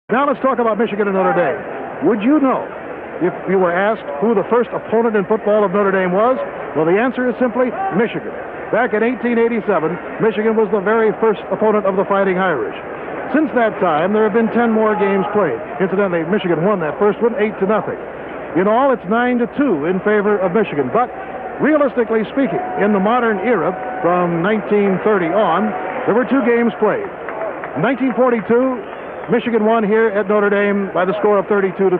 Now let's talk about Michigan and Notre Dame. Would you know, if you were asked who the first opponent in football of Notre Dame was? Well, the answer is simply Michigan. Back in 1887, Michigan was the very first opponent of the Fighting Irish. Since that time, there have been 10 more games played. Incidentally, Michigan won that first one 8-0. In all, it's 9-2 in favor of Michigan. But realistically speaking, in the modern era, from 1930 on, there were 2 games played. In 1942, Michigan won here at Notre Dame by the score of 32-20.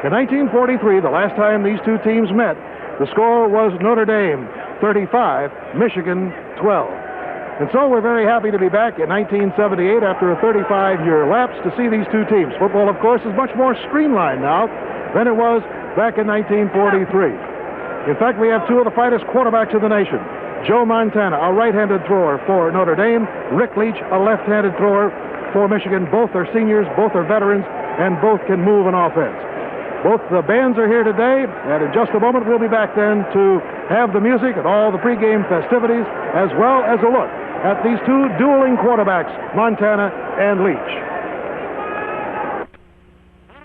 In 1943, the last time these two teams met, the score was Notre Dame 35, Michigan 12. And so we're very happy to be back in 1978 after a 35-year lapse to see these two teams. Football, of course, is much more streamlined now than it was back in 1943. In fact, we have 2 of the finest quarterbacks in the nation. Joe Montana, a right-handed thrower for Notre Dame. Rick Leach, a left-handed thrower for Michigan. Both are seniors, both are veterans, and both can move an offense. Both the bands are here today, and in just a moment we'll be back then to have the music and all the pregame festivities, as well as a look at these 2 dueling quarterbacks, Montana and Leach.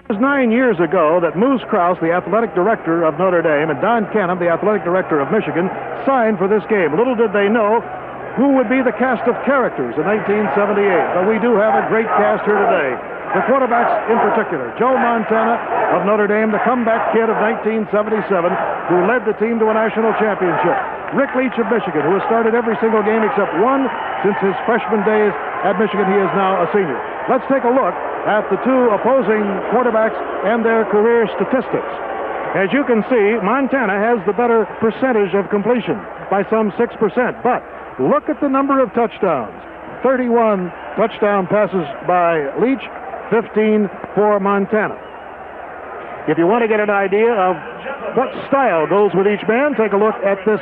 It was 9 years ago that Moose Krause, the athletic director of Notre Dame, and Don Canham, the athletic director of Michigan, signed for this game. Little did they know who would be the cast of characters in 1978. But we do have a great cast here today. The quarterbacks in particular, Joe Montana of Notre Dame, the comeback kid of 1977, who led the team to a national championship. Rick Leach of Michigan, who has started every single game except one since his freshman days at Michigan. He is now a senior. Let's take a look at the 2 opposing quarterbacks and their career statistics. As you can see, Montana has the better percentage of completion by some 6%, but look at the number of touchdowns. 31 touchdown passes by Leach, 15 for Montana. If you want to get an idea of what style goes with each man, take a look at this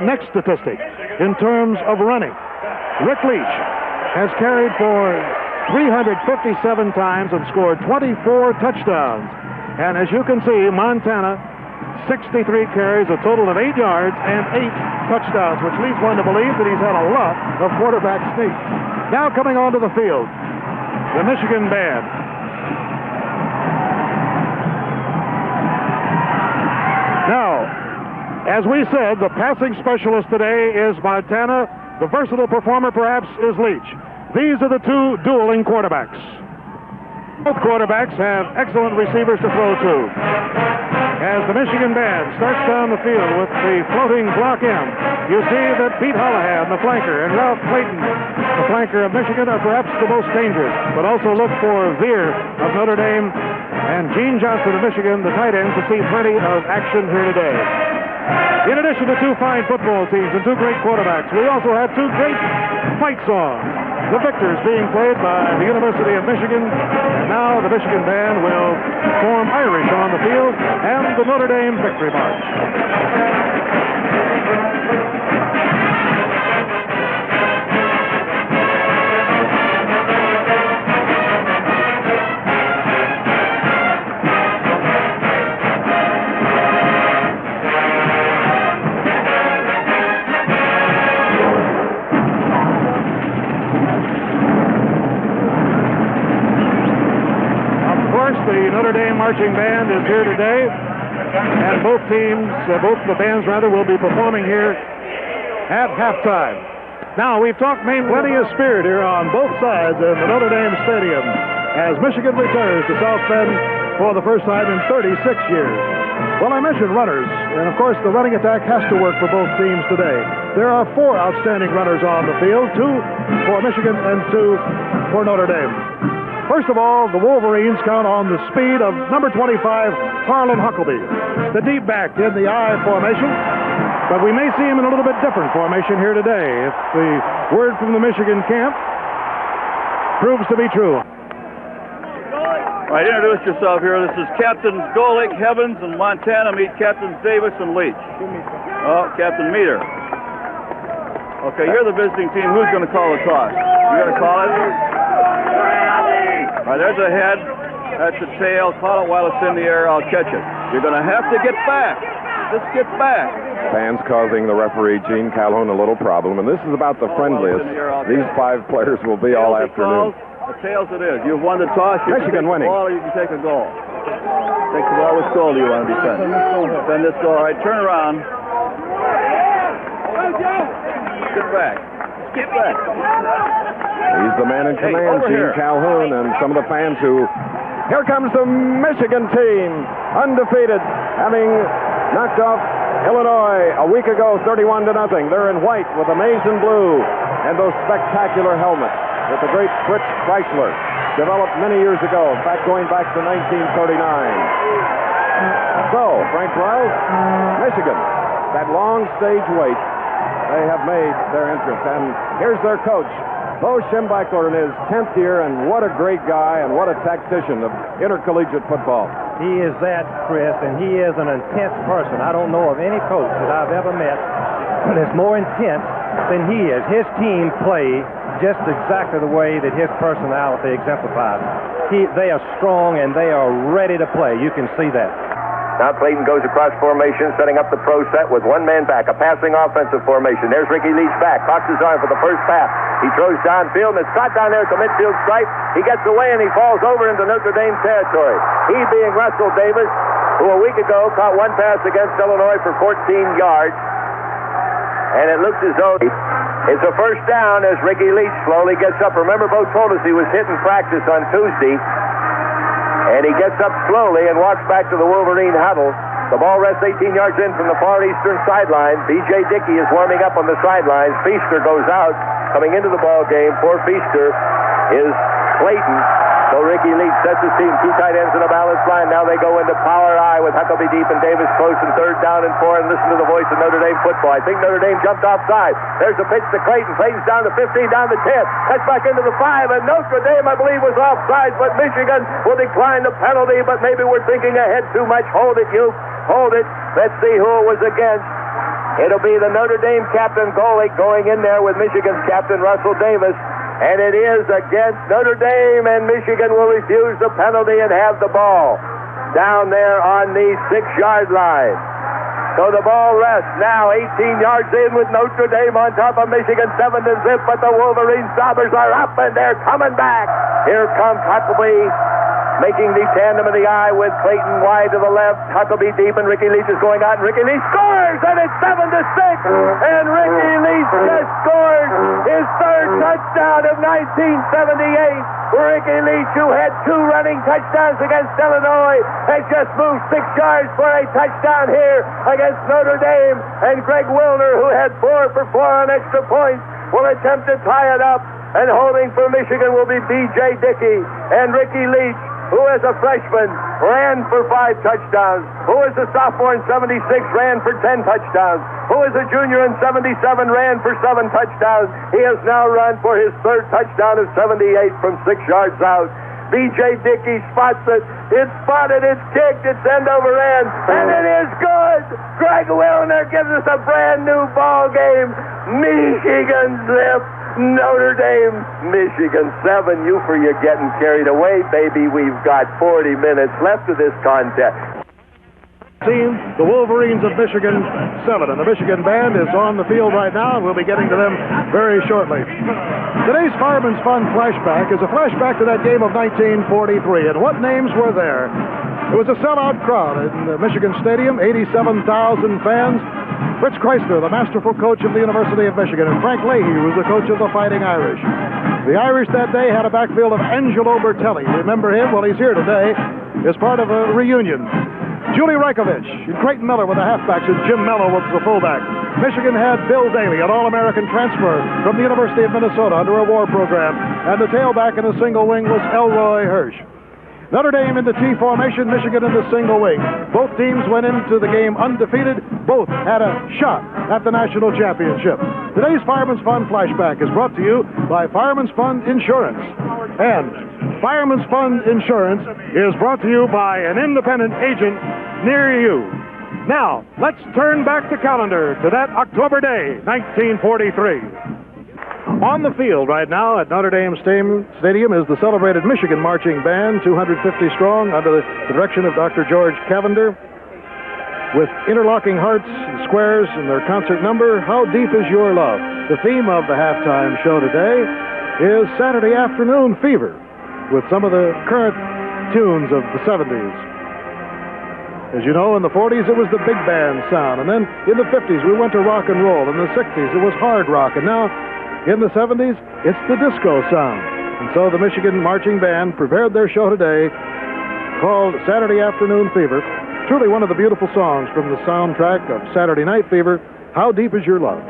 next statistic in terms of running. Rick Leach has carried for 357 times and scored 24 touchdowns. And as you can see, Montana, 63 carries, a total of 8 yards and 8 touchdowns, which leads one to believe that he's had a lot of quarterback sneaks. Now coming onto the field, the Michigan band. Now, as we said, the passing specialist today is Montana. The versatile performer, perhaps, is Leach. These are the 2 dueling quarterbacks. Both quarterbacks have excellent receivers to throw to. As the Michigan band starts down the field with the floating block M, you see that Pete Hollahan, the flanker, and Ralph Clayton, the flanker of Michigan, are perhaps the most dangerous. But also look for Veer of Notre Dame and Gene Johnson of Michigan, the tight ends, to see plenty of action here today. In addition to 2 fine football teams and 2 great quarterbacks, we also have 2 great fight songs. The Victors being played by the University of Michigan, and now the Michigan band will form Irish on the field, and the Notre Dame Victory March. The Notre Dame marching band is here today, and both the bands will be performing here at halftime. Now, we've talked plenty of spirit here on both sides of the Notre Dame Stadium as Michigan returns to South Bend for the first time in 36 years. Well, I mentioned runners, and of course the running attack has to work for both teams today. There are 4 outstanding runners on the field, 2 for Michigan and 2 for Notre Dame. First of all, the Wolverines count on the speed of number 25, Harlan Huckabee, the deep back in the I formation. But we may see him in a little bit different formation here today if the word from the Michigan camp proves to be true. All right, introduce yourself here. This is Captains Golick, Heavens, and Montana meet Captains Davis and Leach. Oh, Captain Meter. Okay, you're the visiting team. Who's going to call the toss? You going to call it? All right, there's a head. That's a tail. Call it while it's in the air. I'll catch it. You're going to have to get back. Just get back. Fans causing the referee, Gene Calhoun, a little problem. And this is about the friendliest these 5 players will be all afternoon. The tails it is. You've won the toss. You Michigan winning. Ball, or you can take a goal. Take the ball. Which goal do you want to defend? Defend this goal. All right, turn around. Get back. Get back. He's the man in command, over Gene here. Calhoun, and some of the fans who... Here comes the Michigan team, undefeated, having knocked off Illinois a week ago, 31-0. They're in white with the maize and blue and those spectacular helmets that the great Fritz Chrysler developed many years ago, in fact, going back to 1939. So, Frank Riles, Michigan, that long stage wait, they have made their entrance. And here's their coach, Bo Schembechler, in his 10th year, and what a great guy and what a tactician of intercollegiate football. He is that, Chris, and he is an intense person. I don't know of any coach that I've ever met that's more intense than he is. His team play just exactly the way that his personality exemplifies. They are strong and they are ready to play. You can see that. Now Clayton goes across formation, setting up the pro set with one man back, a passing offensive formation. There's Ricky Leach back, cocks his arm for the first pass. He throws downfield, and it's caught down there at the midfield stripe. He gets away, and he falls over into Notre Dame territory. He being Russell Davis, who a week ago caught one pass against Illinois for 14 yards. And it looks as though it's a first down as Ricky Leach slowly gets up. Remember, Bo told us he was hit in practice on Tuesday. And he gets up slowly and walks back to the Wolverine huddle. The ball rests 18 yards in from the far eastern sideline. B.J. Dickey is warming up on the sidelines. Feaster goes out. Coming into the ball game for Feaster is Clayton. So Ricky Leach sets his team. Two tight ends in a balanced line. Now they go into power I with Huckabee deep and Davis close and third down and 4. And listen to the voice of Notre Dame football. I think Notre Dame jumped offside. There's a pitch to Clayton. Clayton's down to 15, down to 10. That's back into the 5. And Notre Dame, I believe, was offside. But Michigan will decline the penalty. But maybe we're thinking ahead too much. Hold it, you. Hold it. Let's see who it was against. It'll be the Notre Dame captain, Golick, going in there with Michigan's captain, Russell Davis. And it is against Notre Dame, and Michigan will refuse the penalty and have the ball down there on the 6-yard line. So the ball rests now 18 yards in with Notre Dame on top of Michigan, 7-0, but the Wolverine Stoppers are up and they're coming back. Here comes Huckabee making the tandem of the eye with Clayton wide to the left. Huckabee deep, and Ricky Leach is going out, and Ricky Leach scores, and it's 7-6. And Ricky Leach just scored his third touchdown of 1978. Ricky Leach, who had 2 running touchdowns against Illinois, has just moved 6 yards for a touchdown here against Notre Dame. And Greg Wilner, who had 4 for 4 on extra points, will attempt to tie it up. And holding for Michigan will be B.J. Dickey. And Ricky Leach, who as a freshman ran for 5 touchdowns, who as a sophomore in 76 ran for 10 touchdowns, who as a junior in 77 ran for 7 touchdowns. He has now run for his 3rd touchdown of 78 from 6 yards out. B.J. Dickey spots it. It's spotted, it's kicked, it's end over end, and it is good! Greg Wilner gives us a brand new ball game. Michigan zip. Notre Dame, Michigan 7. You for you getting carried away, baby. We've got 40 minutes left of this contest. Team, the Wolverines of Michigan 7. And the Michigan band is on the field right now, and we'll be getting to them very shortly. Today's Fireman's Fun flashback is a flashback to that game of 1943. And what names were there? It was a sellout crowd in the Michigan Stadium, 87,000 fans. Fritz Chrysler, the masterful coach of the University of Michigan, and Frank Leahy was the coach of the Fighting Irish. The Irish that day had a backfield of Angelo Bertelli. Remember him? Well, he's here today as part of a reunion. Julie Reikovich and Creighton Miller were the halfbacks, and Jim Mello was the fullback. Michigan had Bill Daly, an All-American transfer from the University of Minnesota under a war program, and the tailback in the single wing was Elroy Hirsch. Notre Dame in the T formation, Michigan in the single wing. Both teams went into the game undefeated. Both had a shot at the national championship. Today's Fireman's Fun flashback is brought to you by Fireman's Fund Insurance. And Fireman's Fund Insurance is brought to you by an independent agent near you. Now, let's turn back the calendar to that October day, 1943. On the field right now at Notre Dame Stadium is the celebrated Michigan Marching Band, 250 strong, under the direction of Dr. George Cavender, with interlocking hearts and squares in their concert number, How Deep Is Your Love? The theme of the halftime show today. is Saturday Afternoon Fever with some of the current tunes of the 70s. As you know, in the 40s, it was the big band sound. And then in the 50s, we went to rock and roll. In the 60s, it was hard rock. And now, in the 70s, it's the disco sound. And so the Michigan Marching Band prepared their show today called Saturday Afternoon Fever. Truly one of the beautiful songs from the soundtrack of Saturday Night Fever, How Deep Is Your Love?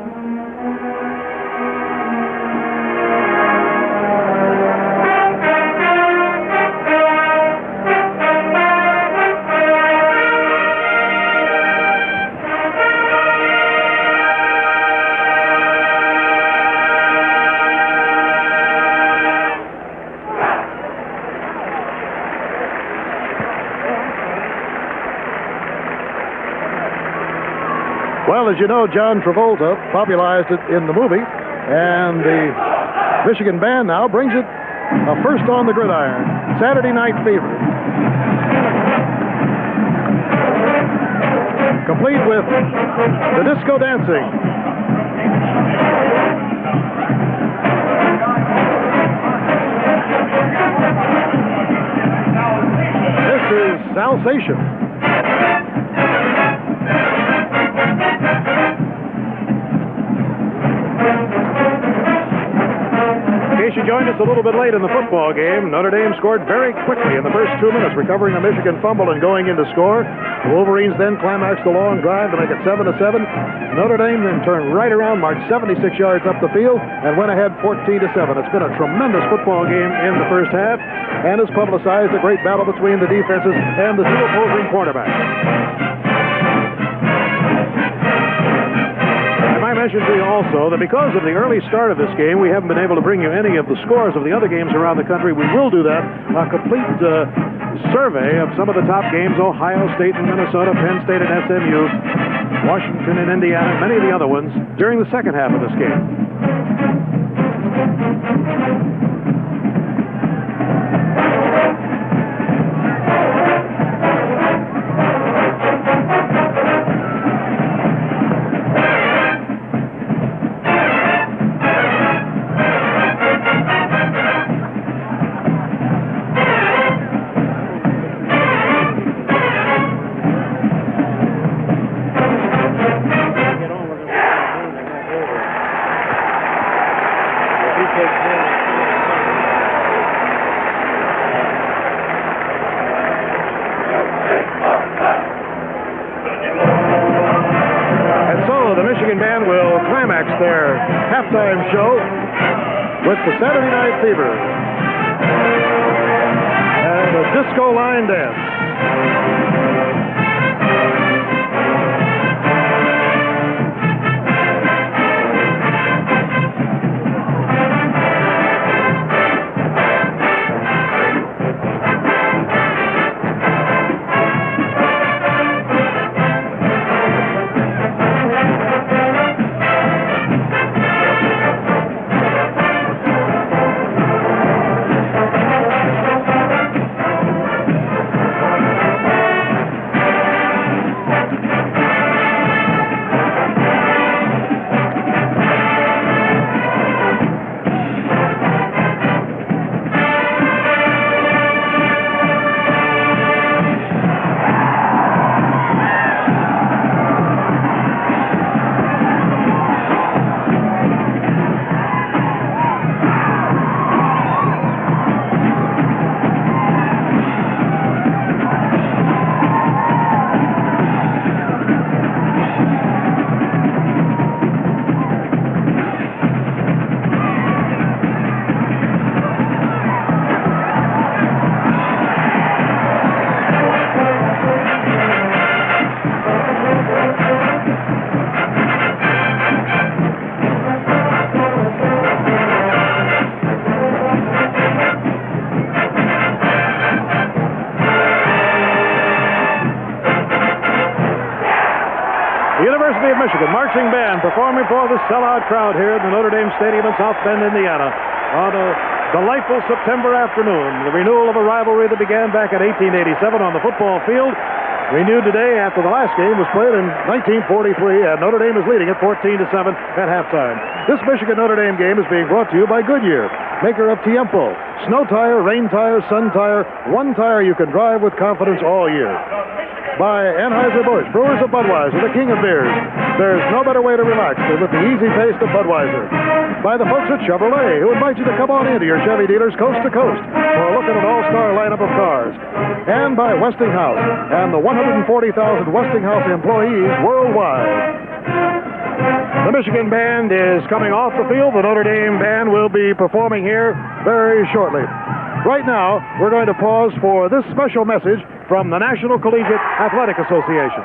Well, as you know, John Travolta popularized it in the movie, and the Michigan band now brings it first on the gridiron, Saturday Night Fever. Complete with the disco dancing. This is Salsation. In case you joined us a little bit late in the football game, Notre Dame scored very quickly in the first 2 minutes, recovering a Michigan fumble and going in to score. The Wolverines then climaxed the long drive to make it 7-7. Notre Dame then turned right around, marched 76 yards up the field, and went ahead 14-7. It's been a tremendous football game in the first half, and has publicized a great battle between the defenses and the two opposing quarterbacks. I mentioned to you also that because of the early start of this game, we haven't been able to bring you any of the scores of the other games around the country. We will do that, a complete survey of some of the top games, Ohio State and Minnesota, Penn State and SMU, Washington and Indiana, many of the other ones, during the second half of this game. Their halftime show with the Saturday Night Fever and a disco line dance. University of Michigan marching band performing for the sellout crowd here at the Notre Dame Stadium in South Bend, Indiana, on a delightful September afternoon. The renewal of a rivalry that began back in 1887 on the football field We knew today after the last game was played in 1943, and Notre Dame is leading at 14-7 at halftime. This Michigan-Notre Dame game is being brought to you by Goodyear, maker of Tiempo, snow tire, rain tire, sun tire, one tire you can drive with confidence all year. By Anheuser-Busch, brewers of Budweiser, the king of beers. There's no better way to relax than with the easy taste of Budweiser. By the folks at Chevrolet, who invite you to come on into your Chevy dealers coast to coast for a look at an all-star lineup of cars. And by Westinghouse and the 140,000 Westinghouse employees worldwide. The Michigan band is coming off the field. The Notre Dame band will be performing here very shortly. Right now, we're going to pause for this special message from the National Collegiate Athletic Association.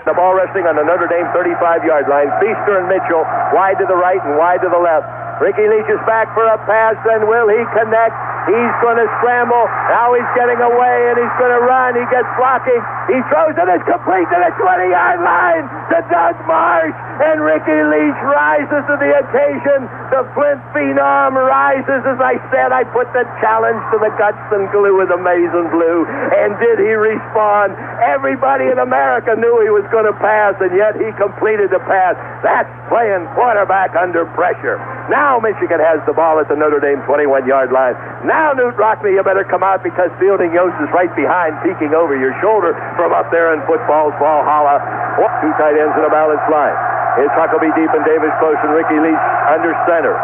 The ball resting on the Notre Dame 35-yard line. Feaster and Mitchell wide to the right and wide to the left. Ricky Leach is back for a pass, and will he connect? He's going to scramble. Now he's getting away, and he's going to run. He gets blocking. He throws it. It's complete to the 20-yard line to Doug Marsh, and Ricky Leach rises to the occasion. The Flint phenom rises. As I said, I put the challenge to the guts and glue with Amazing Blue, and did he respond? Everybody in America knew he was going to pass, and yet he completed the pass. That's playing quarterback under pressure. Now Michigan has the ball at the Notre Dame 21-yard line. Now, Newt Rockney, you better come out because Fielding Yost is right behind, peeking over your shoulder from up there in football's Valhalla. Two tight ends in a balanced line. It's Huckabee deep and Davis close and Ricky Leach under center.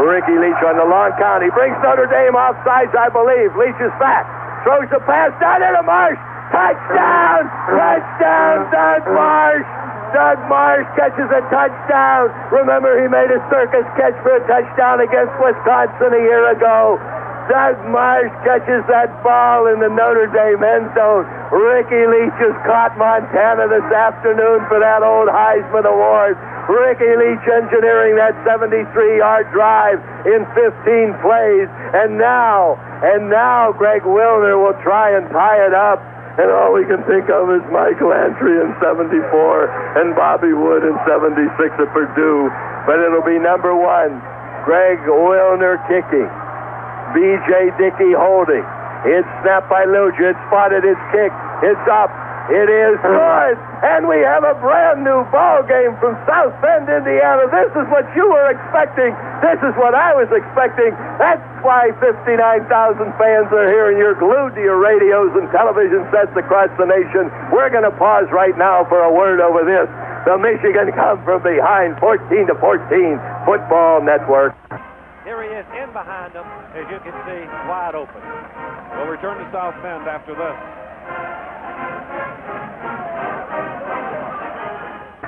Ricky Leach on the long count. He brings Notre Dame off sides, I believe. Leach is back. Throws the pass down into Marsh. Touchdown! Touchdown, Doug Marsh! Doug Marsh catches a touchdown. Remember, he made a circus catch for a touchdown against Wisconsin a year ago. Doug Marsh catches that ball in the Notre Dame end zone. Ricky Leach has caught Montana this afternoon for that old Heisman Award. Ricky Leach engineering that 73-yard drive in 15 plays. And now Greg Wilner will try and tie it up. And all we can think of is Michael Antry in 74 and Bobby Wood in 76 at Purdue. But it'll be number one, Greg Wilner kicking. B.J. Dickey holding. It's snapped by Luja. It's spotted. It's kicked. It's up. It is good. And we have a brand new ball game from South Bend, Indiana. This is what you were expecting. This is what I was expecting. That's why 59,000 fans are here, and you're glued to your radios and television sets across the nation. We're going to pause right now for a word over this. The Michigan come from behind, 14-14, Football Network. Here he is in behind them, as you can see, wide open. We'll return to South Bend after this.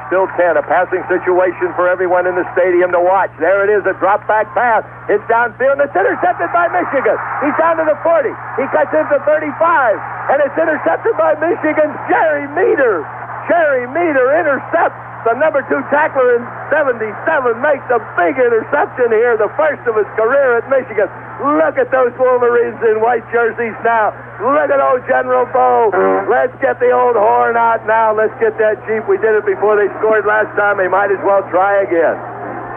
Still 10, a passing situation for everyone in the stadium to watch. There it is, a drop-back pass. It's downfield, and it's intercepted by Michigan. He's down to the 40. He cuts into 35, and it's intercepted by Michigan's Jerry Meter. Jerry Meter intercepts the number 2 tackler in 77, makes a big interception here, the first of his career at Michigan. Look at those Wolverines in white jerseys now. Look at old General Bo. Let's get the old horn out now. Let's get that Jeep. We did it before they scored last time. They might as well try again.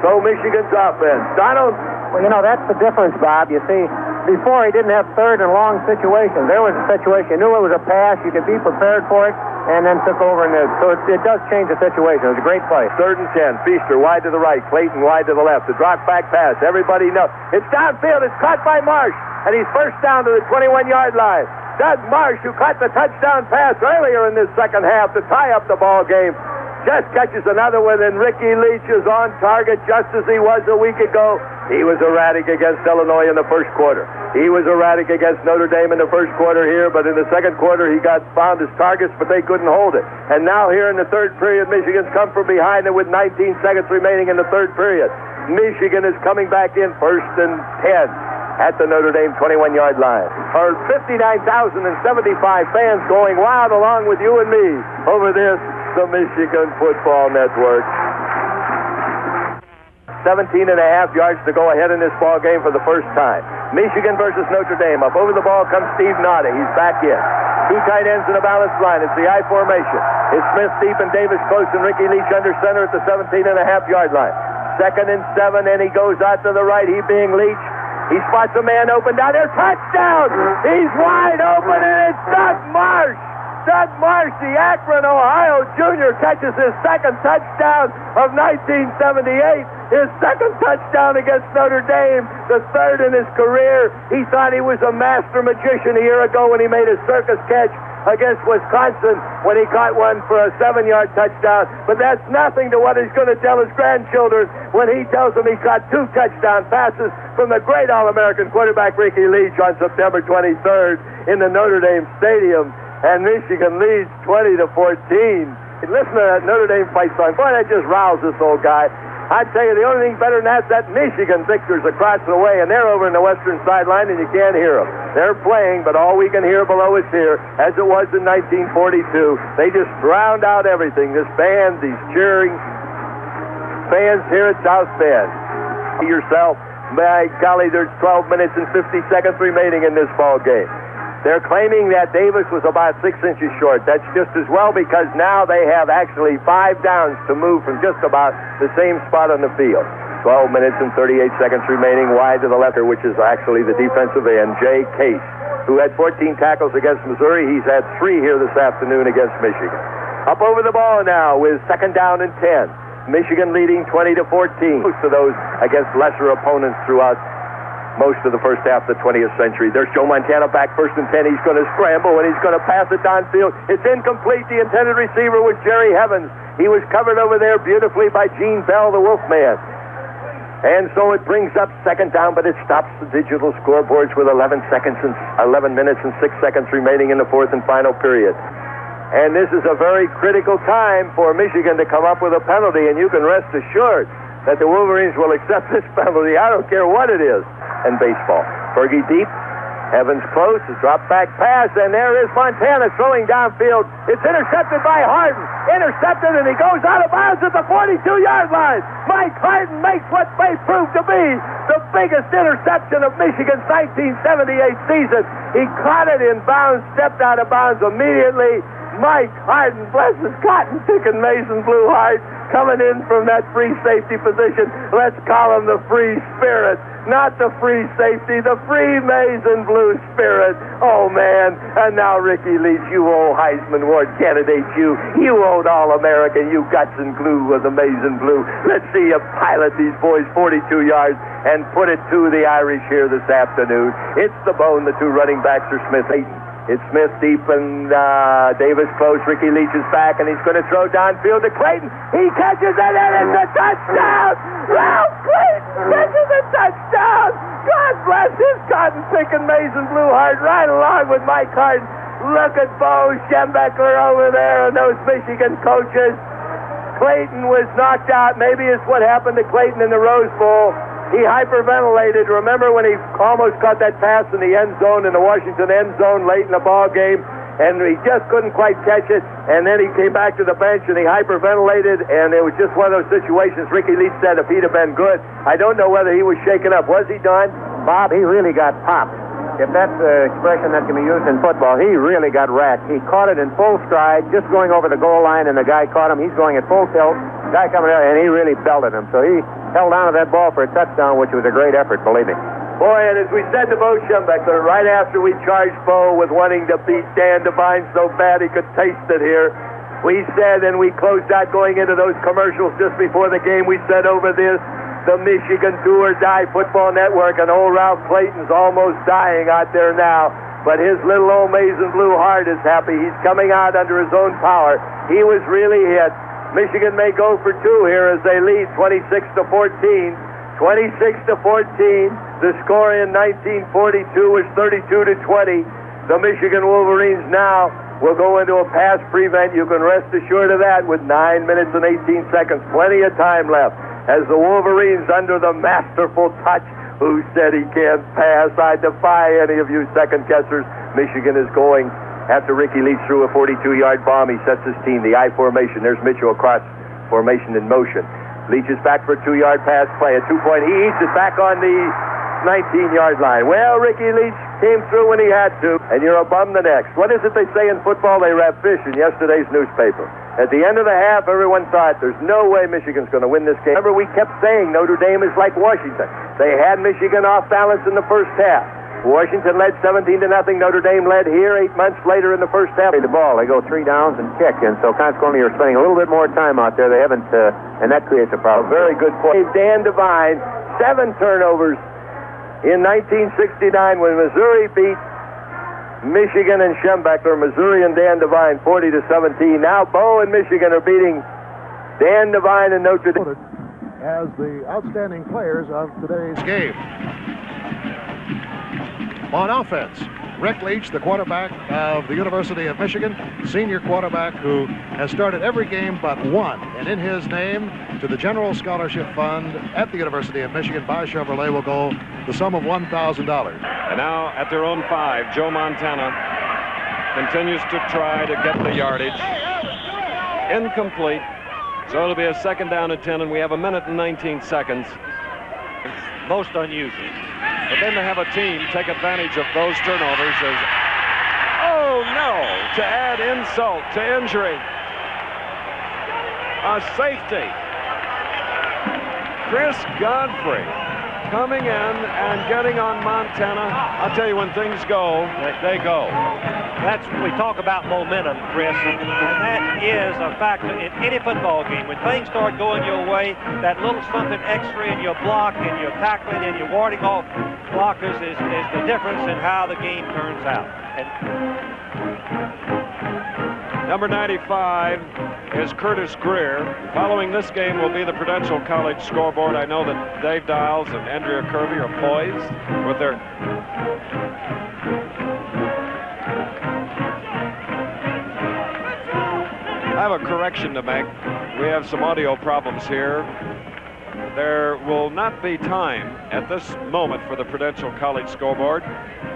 So Michigan's offense. Donald? Well, that's the difference, Bob. You see, before he didn't have third and long situations. There was a situation. You knew it was a pass. You could be prepared for it, and then took over. So it does change the situation. It was a great play. 3rd and 10. Feaster wide to the right. Clayton wide to the left. The drop back pass. Everybody knows. It's downfield. It's caught by Marsh, and he's first down to the 21-yard line. Doug Marsh, who caught the touchdown pass earlier in this second half to tie up the ball game, just catches another one, and Ricky Leach is on target just as he was a week ago. He was erratic against Illinois in the first quarter. He was erratic against Notre Dame in the first quarter here, but in the second quarter he found his targets, but they couldn't hold it. And now here in the third period, Michigan's come from behind, and with 19 seconds remaining in the third period, Michigan is coming back in 1st and 10 at the Notre Dame 21-yard line. Our 59,075 fans going wild along with you and me over this, the Michigan Football Network. 17 and a half yards to go ahead in this ball game for the first time. Michigan versus Notre Dame. Up over the ball comes Steve Nada. He's back in. 2 tight ends in a balanced line. It's the I formation. It's Smith deep and Davis close and Ricky Leach under center at the 17 and a half yard line. 2nd and 7, and he goes out to the right. He being Leach. He spots a man open down there. Touchdown! He's wide open, and it's Doug Marsh. Doug Marsh, the Akron, Ohio junior, catches his second touchdown of 1978. His second touchdown against Notre Dame, the third in his career. He thought he was a master magician a year ago when he made a circus catch against Wisconsin when he caught one for a 7-yard touchdown. But that's nothing to what he's going to tell his grandchildren when he tells them he caught 2 touchdown passes from the great All-American quarterback Ricky Leach on September 23rd in the Notre Dame Stadium. And Michigan leads 20-14. Listen to that Notre Dame fight song. Boy, that just roused this old guy. I'd tell you the only thing better than that's that Michigan victors across the way, and they're over in the western sideline, and you can't hear them. They're playing, but all we can hear below is here, as it was in 1942. They just drowned out everything. This band, these cheering fans here at South Bend. Yourself, by golly, there's 12 minutes and 50 seconds remaining in this ball game. They're claiming that Davis was about 6 inches short. That's just as well because now they have actually 5 downs to move from just about the same spot on the field. 12 minutes and 38 seconds remaining wide to the left, which is actually the defensive end, Jay Case, who had 14 tackles against Missouri. He's had 3 here this afternoon against Michigan. Up over the ball now with 2nd down and 10. Michigan leading 20-14. Most of those against lesser opponents throughout most of the first half of the 20th century. There's Joe Montana back 1st and 10. He's going to scramble and he's going to pass it downfield. It's incomplete. The intended receiver was Jerry Evans. He was covered over there beautifully by Gene Bell, the Wolfman. And so it brings up 2nd down, but it stops the digital scoreboards with 11 minutes and 6 seconds remaining in the 4th and final period. And this is a very critical time for Michigan to come up with a penalty, and you can rest assured that the Wolverines will accept this penalty. I don't care what it is. And baseball. Fergie deep. Evans close. A drop back pass. And there is Montana throwing downfield. It's intercepted by Harden. Intercepted, and he goes out of bounds at the 42-yard line. Mike Harden makes what may prove to be the biggest interception of Michigan's 1978 season. He caught it in bounds, stepped out of bounds immediately. Mike Harden, bless his cotton-picking Mason Blue heart, coming in from that free safety position. Let's call him the free spirit. Not the free safety, the free Mason Blue spirit. Oh, man. And now Ricky Leach, you old Heisman Award candidate, you old All-American, you guts and glue of the Mason Blue. Let's see you pilot these boys 42 yards and put it to the Irish here this afternoon. It's the bone. The 2 running backs are Smith Hayden. It's Smith deep and Davis close. Ricky Leach is back, and he's going to throw downfield to Clayton. He catches it, and it's a touchdown! Ralph Clayton catches a touchdown! God bless his cotton-picking Mason Blue heart right along with Mike Harden. Look at Bo Schembechler over there and those Michigan coaches. Clayton was knocked out. Maybe it's what happened to Clayton in the Rose Bowl. He hyperventilated. Remember when he almost caught that pass in the end zone, in the Washington end zone late in the ball game, and he just couldn't quite catch it, and then he came back to the bench and he hyperventilated, and it was just one of those situations. Ricky Leach said if he'd have been good, I don't know whether he was shaken up. Was he, Don? Bob, he really got popped. If that's the expression that can be used in football, he really got racked. He caught it in full stride, just going over the goal line, and the guy caught him. He's going at full tilt. Guy coming out, and he really belted him. So he held on to that ball for a touchdown, which was a great effort, believe me. Boy, and as we said to Bo Schembechler, right after we charged Bo with wanting to beat Dan Devine so bad he could taste it here, we said, and we closed out going into those commercials just before the game, we said over this, the Michigan Do or Die Football Network, and old Ralph Clayton's almost dying out there now. But his little old Mason Blue heart is happy. He's coming out under his own power. He was really hit. Michigan may go for 2 here as they lead 26-14. 26-14. The score in 1942 was 32-20. The Michigan Wolverines now will go into a pass prevent. You can rest assured of that with 9 minutes and 18 seconds. Plenty of time left. As the Wolverines under the masterful touch, who said he can't pass? I defy any of you second guessers. Michigan is going after Ricky Leach threw a 42-yard bomb. He sets his team, the I formation. There's Mitchell across formation in motion. Leach is back for a 2-yard pass play. A 2-point. He eats it back on the 19-yard line. Well, Ricky Leach came through when he had to, and you're a bum the next. What is it they say in football? They wrap fish in yesterday's newspaper. At the end of the half, everyone thought there's no way Michigan's going to win this game. Remember, we kept saying Notre Dame is like Washington. They had Michigan off balance in the first half. Washington led 17-0. Notre Dame led here 8 months later in the first half. The ball, they go 3 downs and kick, and so consequently you're spending a little bit more time out there. They haven't, and that creates a problem. Very good point. Dan Devine, 7 turnovers in 1969 when Missouri beat Michigan and Schembechler. Missouri and Dan Devine 40-17. Now Bo and Michigan are beating Dan Devine and Notre Dame as the outstanding players of today's game. On offense, Rick Leach, the quarterback of the University of Michigan, senior quarterback who has started every game but one. And in his name, to the General Scholarship Fund at the University of Michigan by Chevrolet will go the sum of $1,000. And now at their own 5, Joe Montana continues to try to get the yardage. Incomplete. So it'll be a 2nd down and 10, and we have 1 minute and 19 seconds. Most unusual. But then to have a team take advantage of those turnovers is, oh no, to add insult to injury. A safety. Chris Godfrey coming in and getting on Montana. I'll tell you, when things go, they go. That's when we talk about momentum, Chris, and that is a factor in any football game. When things start going your way, that little something extra in your block and your tackling and your warding off blockers is the difference in how the game turns out. And number 95 is Curtis Greer. Following this game will be the Prudential College scoreboard. I know that Dave Dials and Andrea Kirby are poised with their... I have a correction to make. We have some audio problems here. There will not be time at this moment for the Prudential College scoreboard.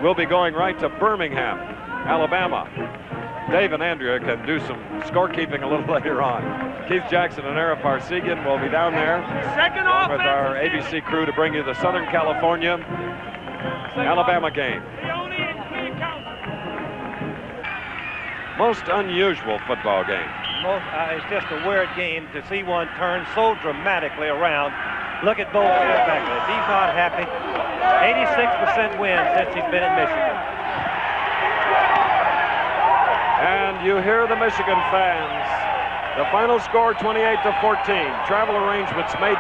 We'll be going right to Birmingham, Alabama. Dave and Andrea can do some scorekeeping a little later on. Keith Jackson and Ara Parsegian will be down there with our ABC crew to bring you the Southern California Alabama game. Most unusual football game. It's just a weird game to see one turn so dramatically around. Look at Bo Schembechler. He's not happy. 86% win since he's been in Michigan. And you hear the Michigan fans. The final score 28-14. Travel arrangements made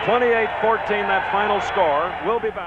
28-14, that final score. We'll be back.